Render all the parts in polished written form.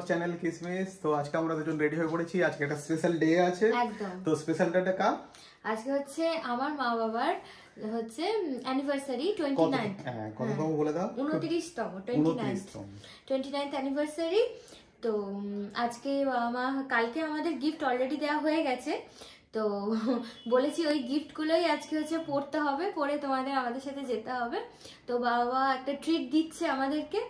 Channel কিসমিস। তো আজকে আমরা দুজন রেডি হয়ে পড়েছি। আজকে একটা স্পেশাল ডে আছে। তো স্পেশাল ডেটা কার? আজকে হচ্ছে আমার মা বাবার হচ্ছে অ্যানিভার্সারি 29। হ্যাঁ, কততম বলে দাও? 29তম 29th অ্যানিভার্সারি। তো আজকে মা কালকে আমাদের গিফট অলরেডি দেওয়া হয়ে গেছে। তো বলেছি ওই গিফটগুলোই আজকে হচ্ছে পড়তে হবে, পড়ে আমাদের সাথে যেতে হবে। তো বাবা একটা ট্রিট দিচ্ছে আমাদেরকে।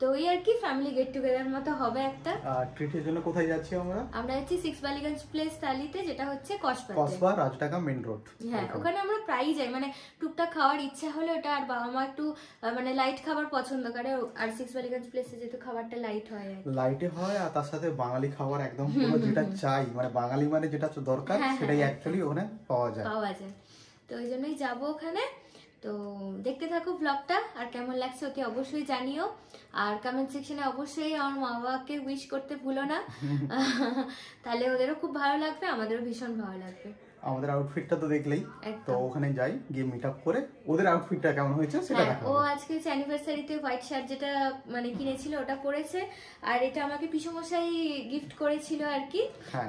তো ওই আর কি ফ্যামিলি গেট টুগেদার মতো হবে একটা। ট্রিটের জন্য কোথায় যাচ্ছি আমরা? আমরা যাচ্ছি 6 বালিগঞ্জ প্লেস তালিতে, যেটা হচ্ছে কসবা রাজঢাকা মেইন রোড। হ্যাঁ, ওখানে আমরা প্রায়ই যাই, মানে টুকটাক খাওয়ার ইচ্ছা হলে ওটা। আর বাবা মা একটু মানে লাইট খাবার পছন্দ করে, আর 6 বালিগঞ্জ প্লেসে যেহেতু খাবারটা লাইট হয়, লাইটে হয়। আর তার সাথে বাঙালি খাবার একদম পুরো যেটা চাই, মানে বাঙালি মানে যেটা দরকার সেটাই অ্যাকচুয়ালি ওখানে পাওয়া যায়। তো ওই জন্যই যাবো ওখানে। তো দেখতে থাকো ব্লগটা, আর কেমন লাগছে অতি অবশ্যই জানিও। আর কমেন্ট সেকশনে অবশ্যই আমার মা বাবাকে উইশ করতে ভুলো না, তাহলে ওদেরও খুব ভালো লাগবে, আমাদেরও ভীষণ ভালো লাগবে। আমাদের আউটফিটটা তো দেখলেই, তো ওখানে যাই, গিয়ে মিট আপ করে ওদের আউটফিটটা কেমন হয়েছে সেটা দেখাবো। ও আজকে অ্যানিভার্সারিতে হোয়াইট শার্ট যেটা মানে কিনেছিল ওটা পরেছে, আর এটা আমাকে পিসমশাই গিফট করেছিল আর কি।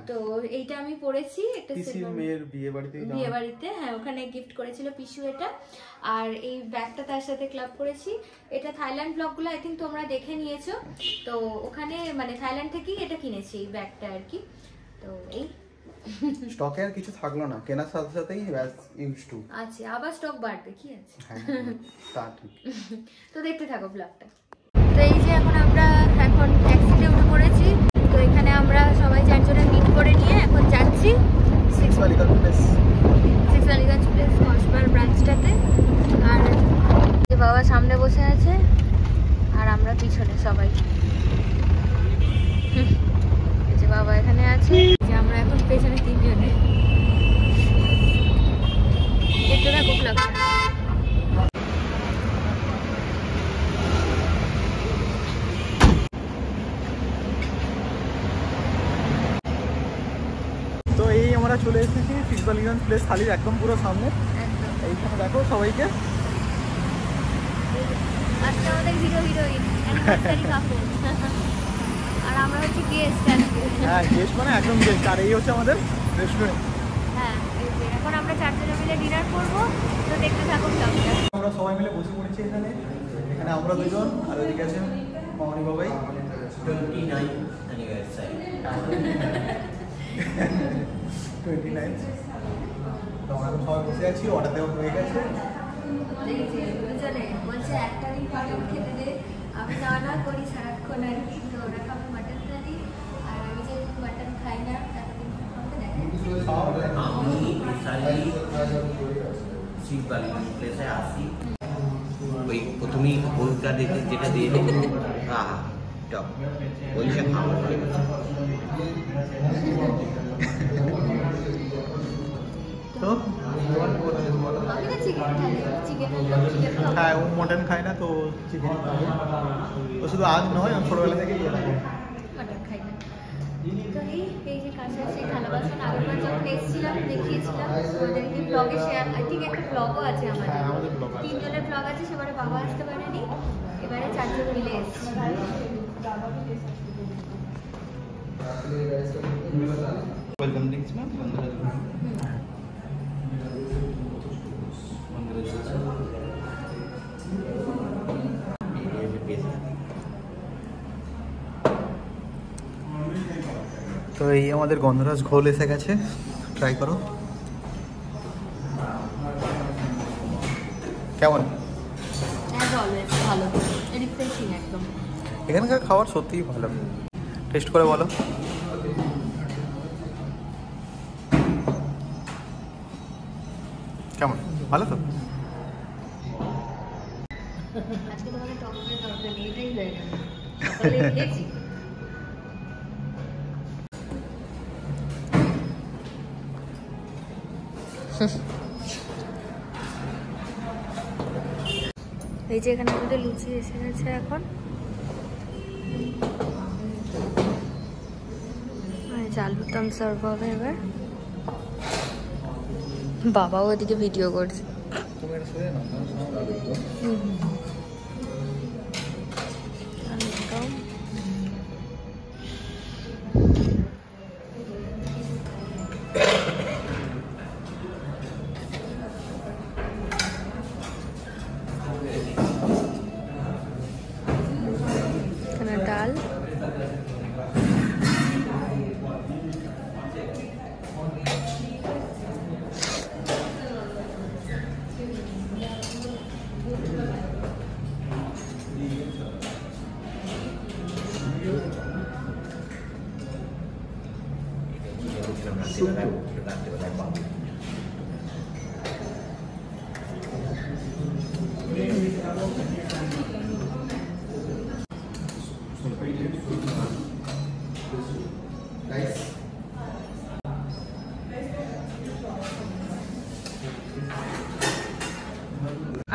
তো এইটা আমি পরেছি একটা মেয়ের বিয়ে বাড়িতে। হ্যাঁ, ওখানে গিফট করেছিল পিসু এটা। আর এই ব্যাগটা তার সাথে ক্লাব করেছি। এটা থাইল্যান্ড ব্লগগুলো আই থিঙ্ক তোমরা দেখে নিয়েছো। তো ওখানে মানে থাইল্যান্ড থেকেই এটা কিনেছি এই ব্যাগটা আর কি। তো এই স্টকে আর কিছু থাকলো না, কেনার সাথে সাথেই ইউজ টু আছে, আবার স্টক বাড়বে কি আছে। তা ঠিক। তো দেখতে থাকো ব্লগটা। তো এই যে এখন ট্যাক্সিতে উঠে পড়েছি। তো এখানে আমরা সবাই চারজনে মিট করে নিয়ে এখন যাচ্ছি 6 বালিগঞ্জ প্লেস কসবার ব্রাঞ্চটাতে। আর বাবা সামনে বসে আছে আর আমরা পিছনে সবাই। এই যে বাবা এখানে আছে, যে আমরা এখন পেছনে তিনজনে। দেখতে থাকো ব্লগটা। তো এই আমরা চলে এসেছি 6 বালিগঞ্জ প্লেস থালির একদম পুরো সামনে। এইখানে দেখো সবাইকে। আজকে আমাদের হিরোইন অ্যানিভার্সারি কাপল, আর আমরা হচ্ছে গেস্ট আজকে। হ্যাঁ, গেস্ট মানে একদম গেস্ট। আর এই হচ্ছে আমাদের রেস্টুরেন্ট। হ্যাঁ, এখন আমরা চারজনে মিলে ডিনার করব। তো দেখতে থাকো ব্লগটা। আমরা সবাই মিলে বসে পড়েছি এখানে। এখানে আমরা দুজন, আর ওইদিকে আছে মামনি বাবাই। 29 অ্যানিভার্সারি। 29। তো আমরা সবাই বসে আছি, অর্ডার দেওয়া হয়ে গেছে। দুজনে বলছে একটা দিন মাটন খেতে দে, আমি না করি সারাক্ষণ আর কি। তো ওরা খাবে মাটন থালি, আর আমি যেহেতু মাটন খাই না এতদিন আমি শিখ বালিগঞ্জ প্লেসে আসি। ওই প্রথমেই হলুদটা দেখে যেটা দিয়ে দেবো, টক ওইটা খাওয়া হয়ে গেছে। তো হ্যাঁ, ও মটন খায় না, তো চিকেন খাবে। ও শুধু আজ নয়, আমি ছোটবেলা থেকে মটন খাই না। তো এই যে কাছে সেই থালা বাসন আগেরবার যখন এসেছিলাম দেখিয়েছিলাম ওদেরকে ব্লগে শেয়ার। আই থিঙ্ক একটা ব্লগও আছে আমাদের, তিনজনের ব্লগ আছে। সেবারে বাবা আসতে পারেনি, এবারে চারজন মিলে এসেছি। Welcome drinks ma'am. তো এই আমাদের গন্ধরাজ ঘোল এসে গেছে, ট্রাই করো কেমন। ভালো, রিফ্রেশিং একদম। এখানকার খাবার সত্যিই ভালো, টেস্ট করে বলো কেমন। ভালো তো। আজকে তোমাকে টক করে দরকার নেই, এটাই হয়ে গেল। সকালে খেয়েছি। এই যে এখানে আমাদের লুচি এসে গেছে এখন। আলুর দম সার্ভ হবে এবার। বাবাও ওদিকে ভিডিও করছে। রাত্রেবেলায় পাবো।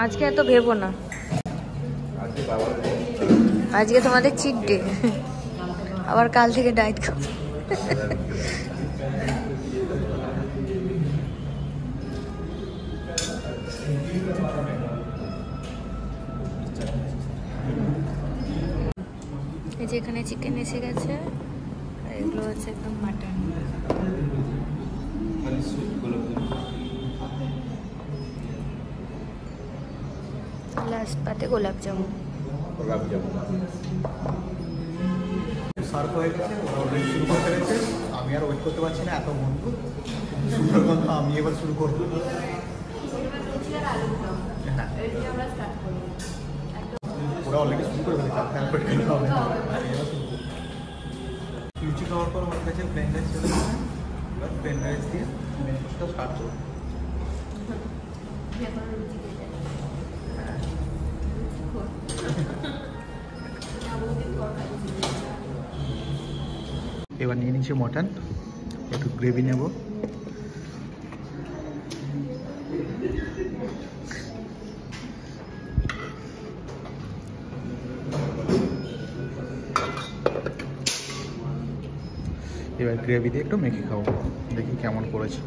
আজকে এত ভেবো না, আজকে তোমাদের চিট ডে, আবার কাল থেকে ডায়েট খাবো। এই যে এখানে চিকেন এসে গেছে, আর এগুলো হচ্ছে একদম মাটন। লাস্ট পাতে গোলাপ জামুন। সার্ভ হয়ে গেছে, অলরেডি শুরু করে ফেলেছে। আমি আর ওয়েট করতে পারছি না, এত বন্ধু সুন্দর গন্ধ। আমি এবার শুরু করবো। ওরা অলরেডি শুরু করে ফেলেছে, তারপর খেতে হবে। লুচি খাওয়ার পর আমার কাছে প্লেন রাইস চলে গেছে। এবার প্লেন রাইস দিয়ে মেন কোর্সটা স্টার্ট করবো। এবার নিয়ে নিচ্ছি মটন, একটু গ্রেভি নেব। এবার গ্রেভি দিয়ে একটু মেখে খাবো, দেখি কেমন করেছে।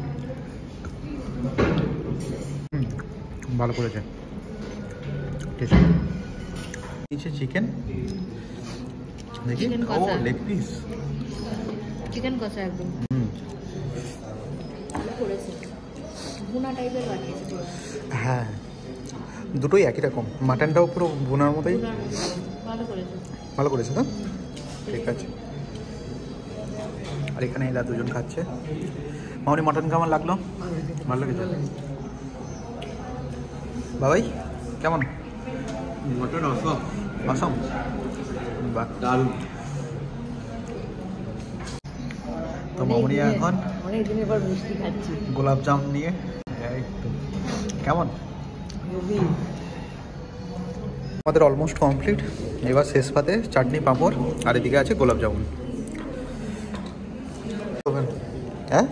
ভালো করেছে, নিচে চিকেন দেখি। ও লেগ পিস চিকেন কষা একদম ভালো করেছে, ভুনা টাইপের বানিয়েছে। হ্যাঁ, দুটোই একই রকম। মাটনটাও পুরো ভুনার মতোই ভালো করেছে, ভালো করেছে তো, ঠিক আছে। আর এখানে এরা দুজন খাচ্ছে। মামনি মটন কেমন লাগলো? ভালো লেগেছে বাবাই? কেমন মটন? অসম অসম, বাহ দারুণ। তো মামনি এখন অনেকদিন এবার মিষ্টি খাচ্ছি গোলাপ জাম নিয়ে। কেমন? আমাদের অলমোস্ট কমপ্লিট। এবার শেষ পাতে চাটনি পাঁপড়, আর এদিকে আছে গোলাপ জামুন। হ্যাঁ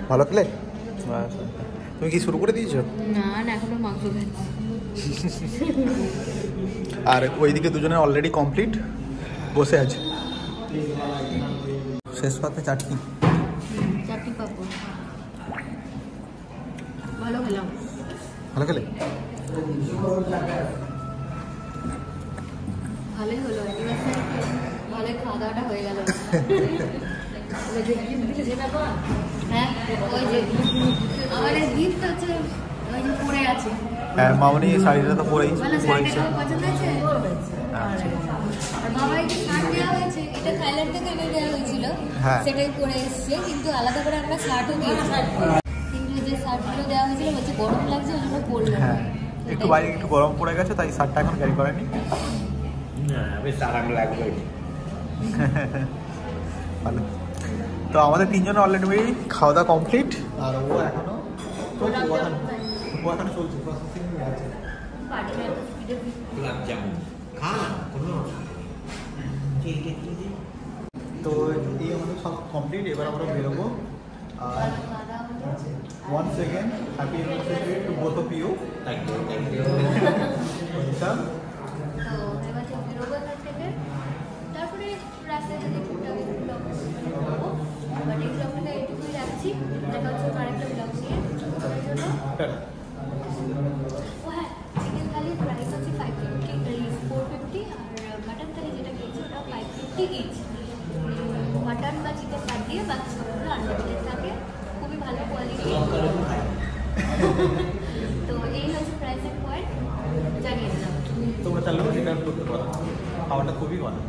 ভালো খেলে? তুমি কি শুরু করে দিয়েছো? না না, এখনো মাংস খাচ্ছি। আর ওইদিকে দুজনে অলরেডি কমপ্লিট, বসে আছে। শেষ পাতে চাটনি, চাটনি পাঁপড় ভালো খেলাম। ভালো খেলে? ভালোই হলো, ভালোই খাওয়া দাওয়াটা হয়ে গেল। হ্যাঁ, ওই যে আমার গিফট হচ্ছে, ওই যে পড়ে আছে। হ্যাঁ, মামনি শাড়িটা তো পরেছে। পছন্দ হয়েছে? আর বাবা এই যে শার্ট দেওয়া হয়েছে, এটা থাইল্যান্ড থেকে এনে দেওয়া হয়েছিল, সেটাই পরে এসছে। কিন্তু আলাদা করে আমরা শার্টও দিয়েছি, কিন্তু যে শার্টগুলো দেওয়া হয়েছিল হচ্ছে গরম লাগছে, ওই জন্য পরলাম। হ্যাঁ, একটু বাইরে একটু গরম পড়ে গেছে, তাই শার্টটা এখন ক্যারি করেনি। বেশ আরাম লাগবে। ভালো। তো আমাদের তিনজন অলরেডি খাওয়া দাওয়া কমপ্লিট, আর ও এখনো চলছে, প্রসেসিং আছে। গোলাপ জামুন খা না কোনো। তো এই আমাদের সব কমপ্লিট। এবার আমরা বেরোবো। আর once again happy anniversary to both of you. Thank you, thank you. তারপরে রাস্তায় যদি টুকটাক একটু ব্লগ করবো, বাট এই ব্লগটা এইটুকুই রাখছি। দেখা হচ্ছে আরেকটা ব্লগ নিয়ে ততক্ষণের জন্য। ও হ্যাঁ, চিকেন থালির প্রাইস হচ্ছে 450, আর মাটন থালি যেটা খেয়েছি ওটা 550 ইচ। মাটন বা চিকেন বাদ দিয়ে বাকি সবগুলো আনলিমিটেড থাকে, খুবই ভালো কোয়ালিটি। তো এই হচ্ছে প্রাইসের পয়েন্ট, জানিয়ে দিলাম। তোমরা চাইলে সেটা করতে পারো, খাওয়াটা খুবই ভালো।